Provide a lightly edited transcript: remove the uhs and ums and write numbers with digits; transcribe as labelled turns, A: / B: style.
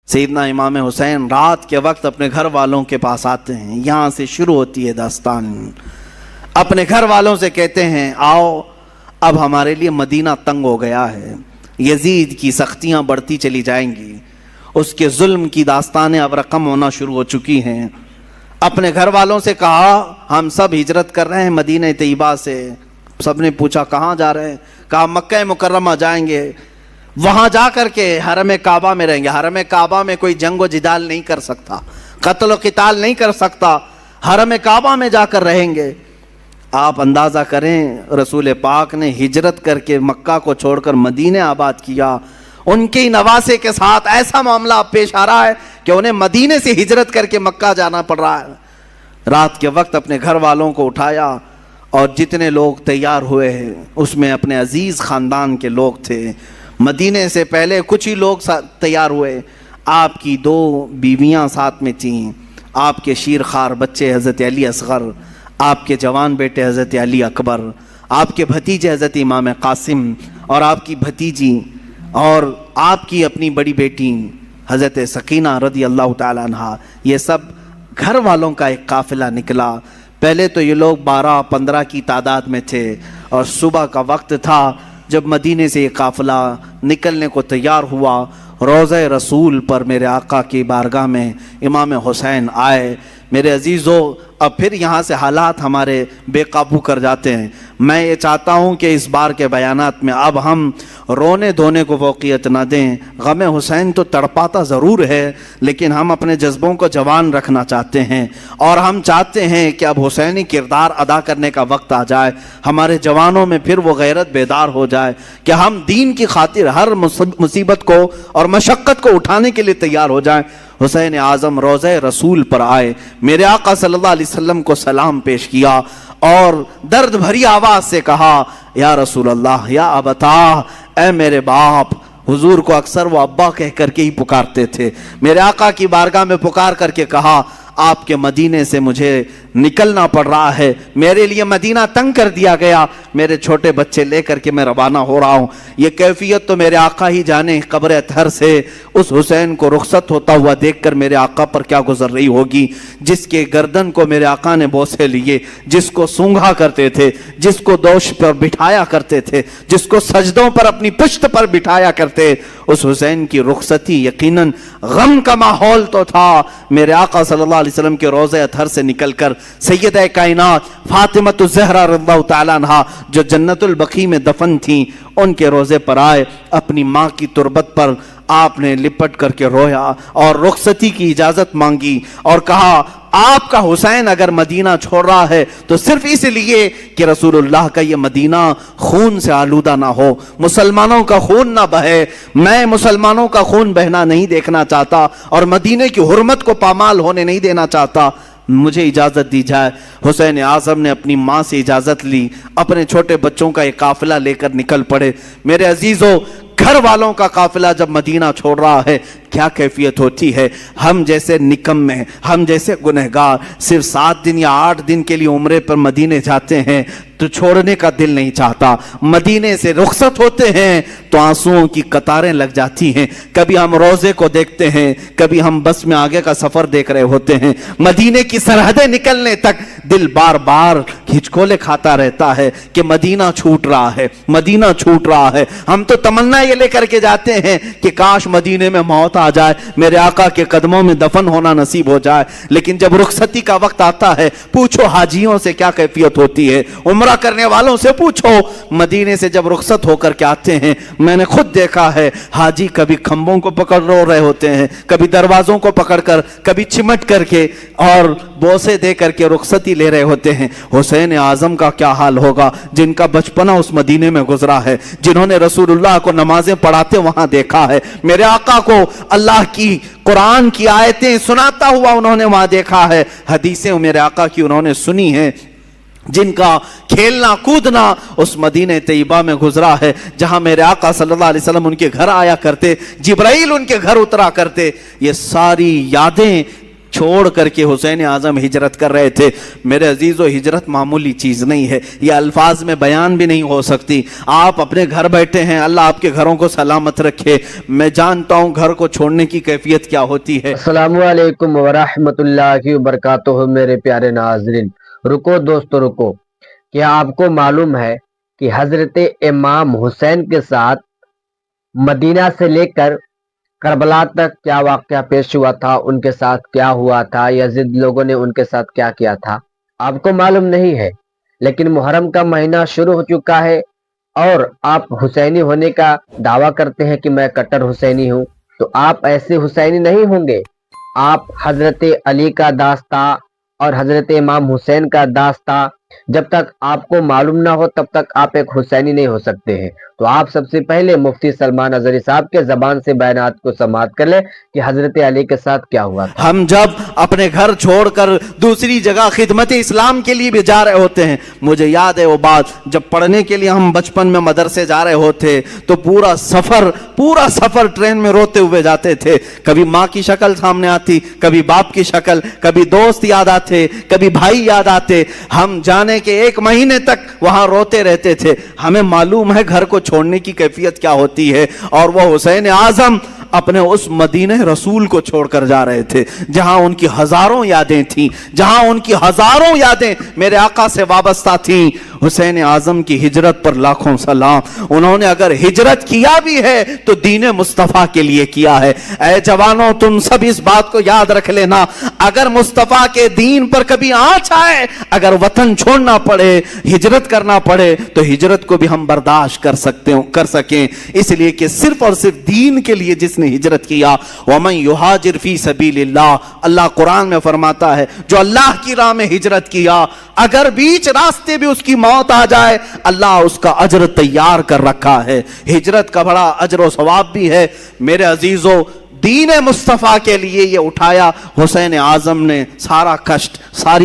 A: سیدنا امام حسین رات کے وقت اپنے گھر والوں کے پاس آتے ہیں. یہاں سے شروع ہوتی ہے داستان. اپنے گھر والوں سے کہتے ہیں آؤ اب ہمارے لیے مدینہ تنگ ہو گیا ہے, یزید کی سختیاں بڑھتی چلی جائیں گی, اس کے ظلم کی داستانیں اب رقم ہونا شروع ہو چکی ہیں. اپنے گھر والوں سے کہا ہم سب ہجرت کر رہے ہیں مدینہ طیبہ سے. سب نے پوچھا کہاں جا رہے ہیں؟ کہا مکہ مکرمہ جائیں گے, وہاں جا کر کے حرم کعبہ میں رہیں گے. حرم کعبہ میں کوئی جنگ و جدال نہیں کر سکتا, قتل و قتال نہیں کر سکتا, حرم کعبہ میں جا کر رہیں گے. آپ اندازہ کریں رسول پاک نے ہجرت کر کے مکہ کو چھوڑ کر مدینہ آباد کیا. ان کے نواسے کے ساتھ ایسا معاملہ پیش آ رہا ہے کہ انہیں مدینے سے ہجرت کر کے مکہ جانا پڑ رہا ہے. رات کے وقت اپنے گھر والوں کو اٹھایا اور جتنے لوگ تیار ہوئے ہیں اس میں اپنے عزیز خاندان کے لوگ تھے. مدینے سے پہلے کچھ ہی لوگ تیار ہوئے. آپ کی 2 بیویاں ساتھ میں تھیں, آپ کے شیرخوار بچے حضرت علی اصغر, آپ کے جوان بیٹے حضرت علی اکبر, آپ کے بھتیجے حضرت امام قاسم اور آپ کی بھتیجی اور آپ کی اپنی بڑی بیٹی حضرت سکینہ رضی اللہ تعالیٰ عنہا. یہ سب گھر والوں کا ایک قافلہ نکلا. پہلے تو یہ لوگ 12-15 کی تعداد میں تھے اور صبح کا وقت تھا جب مدینے سے یہ قافلہ نکلنے کو تیار ہوا. روضہ رسول پر میرے آقا کی بارگاہ میں امام حسین آئے. میرے عزیزو اب پھر یہاں سے حالات ہمارے بے قابو کر جاتے ہیں. میں یہ چاہتا ہوں کہ اس بار کے بیانات میں اب ہم رونے دھونے کو فوقیت نہ دیں. غم حسین تو تڑپاتا ضرور ہے لیکن ہم اپنے جذبوں کو جوان رکھنا چاہتے ہیں اور ہم چاہتے ہیں کہ اب حسینی کردار ادا کرنے کا وقت آ جائے. ہمارے جوانوں میں پھر وہ غیرت بیدار ہو جائے کہ ہم دین کی خاطر ہر مصیبت کو اور مشقت کو اٹھانے کے لیے تیار ہو جائیں. حسین اعظم روضہ رسول پر آئے, میرے آقا صلی اللہ علیہ وسلم کو سلام پیش کیا اور درد بھری آواز سے کہا یا رسول اللہ, یا ابتا, اے میرے باپ. حضور کو اکثر وہ ابا کہہ کر کے ہی پکارتے تھے. میرے آقا کی بارگاہ میں پکار کر کے کہا آپ کے مدینے سے مجھے نکلنا پڑ رہا ہے, میرے لیے مدینہ تنگ کر دیا گیا, میرے چھوٹے بچے لے کر کے میں روانہ ہو رہا ہوں. یہ کیفیت تو میرے آقا ہی جانے. قبر اطہر سے اس حسین کو رخصت ہوتا ہوا دیکھ کر میرے آقا پر کیا گزر رہی ہوگی, جس کے گردن کو میرے آقا نے بوسے لیے, جس کو سونگھا کرتے تھے, جس کو دوش پر بٹھایا کرتے تھے, جس کو سجدوں پر اپنی پشت پر بٹھایا کرتے. اس حسین کی رخصتی یقیناً غم کا ماحول تو تھا. میرے آقا صلی اللہ علیہ وسلم کے روضہ اطہر سے نکل کر سیدہ کائنات فاطمۃ الزہرا رضی اللہ تعالیٰ عنہا جو جنت البقیع میں دفن تھیں ان کے روضے پر آئے. اپنی ماں کی تربت پر آپ نے لپٹ کر کے رویا اور رخصتی کی اجازت مانگی اور کہا آپ کا حسین اگر مدینہ چھوڑ رہا ہے تو صرف اس لیے کہ رسول اللہ کا یہ مدینہ خون سے آلودہ نہ ہو, مسلمانوں کا خون نہ بہے. میں مسلمانوں کا خون بہنا نہیں دیکھنا چاہتا اور مدینے کی حرمت کو پامال ہونے نہیں دینا چاہتا, مجھے اجازت دی جائے. حسین اعظم نے اپنی ماں سے اجازت لی, اپنے چھوٹے بچوں کا ایک قافلہ لے کر نکل پڑے. میرے عزیزو گھر والوں کا قافلہ جب مدینہ چھوڑ رہا ہے کیا کیفیت ہوتی ہے. ہم جیسے نکم میں, ہم جیسے گنہگار صرف 7 دن یا 8 دن کے لیے عمرے پر مدینے جاتے ہیں تو چھوڑنے کا دل نہیں چاہتا. مدینے سے رخصت ہوتے ہیں تو آنسوؤں کی قطاریں لگ جاتی ہیں. کبھی ہم روزے کو دیکھتے ہیں, کبھی ہم بس میں آگے کا سفر دیکھ رہے ہوتے ہیں. مدینے کی سرحدیں نکلنے تک دل بار بار ہچکولے کھاتا رہتا ہے کہ مدینہ چھوٹ رہا ہے, مدینہ چھوٹ رہا ہے. ہم تو تمنا یہ لے کر کے جاتے ہیں کہ کاش مدینے میں موت آ جائے, میرے آقا کے قدموں میں دفن ہونا نصیب ہو جائے. لیکن جب رخصتی کا وقت آتا ہے پوچھو حاجیوں سے کیا کیفیت ہوتی ہے, عمرہ کرنے والوں سے پوچھو. مدینے سے جب رخصت ہو کر کے آتے ہیں میں نے خود دیکھا ہے حاجی کبھی کھمبوں کو پکڑ رو رہے ہوتے ہیں, کبھی دروازوں کو پکڑ کر, کبھی چمٹ کر کے اور بوسے دے کر کے رخصتی لے رہے ہوتے ہیں. حسین اعظم کا کیا حال ہوگا جن کا بچپنا اس مدینے میں گزرا ہے, جنہوں نے رسول اللہ کو نمازیں پڑھاتے وہاں دیکھا ہے, میرے آقا کو اللہ کی قرآن کی آیتیں سناتا ہوا انہوں نے وہاں دیکھا ہے, حدیثیں میرے آقا کی انہوں نے سنی ہیں, جن کا کھیلنا کودنا اس مدینہ طیبہ میں گزرا ہے جہاں میرے آقا صلی اللہ علیہ وسلم ان کے گھر آیا کرتے, جبرائیل ان کے گھر اترا کرتے. یہ ساری یادیں چھوڑ کر کے حسین اعظم ہجرت کر رہے تھے۔ میرے عزیزو، ہجرت معمولی چیز نہیں ہے، یہ الفاظ میں بیان بھی نہیں ہو سکتی۔ آپ اپنے گھر بیٹھے ہیں، اللہ آپ کے گھروں کو سلامت رکھے۔ میں جانتا ہوں گھر کو چھوڑنے کی کیفیت کیا ہوتی ہے۔
B: السلام علیکم ورحمۃ اللہ وبرکاتہ۔ میرے پیارے ناظرین، رکو دوستو رکو، کیا آپ کو معلوم ہے کہ حضرت امام حسین کے ساتھ مدینہ سے لے کر کربلا تک کیا واقعہ پیش ہوا تھا، ان کے ساتھ کیا ہوا تھا، یزید لوگوں نے ان کے ساتھ کیا کیا تھا؟ آپ کو معلوم نہیں ہے، لیکن محرم کا مہینہ شروع ہو چکا ہے اور آپ حسینی ہونے کا دعویٰ کرتے ہیں کہ میں کٹر حسینی ہوں، تو آپ ایسے حسینی نہیں ہوں گے۔ آپ حضرت علی کا داستہ اور حضرت امام حسین کا داستہ جب تک آپ کو معلوم نہ ہو تب تک آپ ایک حسینی نہیں ہو سکتے ہیں۔ تو آپ سب سے پہلے مفتی سلمان اظہری صاحب کے زبان سے بیانات کو سماعت کر لیں کہ حضرت علی کے ساتھ کیا ہوا تھا۔
A: ہم جب اپنے گھر چھوڑ کر دوسری جگہ خدمت اسلام کے لیے بھی جا رہے ہوتے ہیں، مجھے یاد ہے وہ بات جب پڑھنے کے لیے ہم بچپن میں مدرسے جا رہے ہوتے تو پورا سفر ٹرین میں روتے ہوئے جاتے تھے۔ کبھی ماں کی شکل سامنے آتی، کبھی باپ کی شکل، کبھی دوست یاد آتے، کبھی بھائی یاد آتے۔ ہم جانے کے 1 مہینے تک وہاں روتے رہتے تھے۔ ہمیں معلوم ہے گھر کو چھوڑنے کی کیفیت کیا ہوتی ہے، اور وہ حسین اعظم اپنے اس مدینہ رسول کو چھوڑ کر جا رہے تھے جہاں ان کی ہزاروں یادیں تھیں، جہاں ان کی ہزاروں یادیں میرے آقا سے وابستہ تھیں۔ حسین اعظم کی ہجرت پر لاکھوں سلام۔ انہوں نے اگر ہجرت کیا بھی ہے تو دین مصطفیٰ کے لیے کیا ہے۔ اے جوانوں، تم سب اس بات کو یاد رکھ لینا، اگر مصطفیٰ کے دین پر کبھی آنچ آئے، اگر وطن چھوڑنا پڑے، ہجرت کرنا پڑے، تو ہجرت کو بھی ہم برداشت کر سکیں، اس لیے کہ صرف اور صرف دین کے لیے جس نے ہجرت کیا۔ وَمَن يُهَاجِرْ فِي سَبِيلِ اللَّهِ، اللہ قرآن میں فرماتا ہے جو اللہ کی راہ میں ہجرت کیا، اگر بیچ راستے بھی اس کی موت آ جائے، اللہ اس کا اجر تیار کر رکھا ہے۔ ہجرت کا بڑا اجر و ثواب بھی ہے۔ میرے عزیزو، دین مصطفیٰ کے لیے یہ اٹھایا حسین اعظم نے، سارا کشٹ، ساری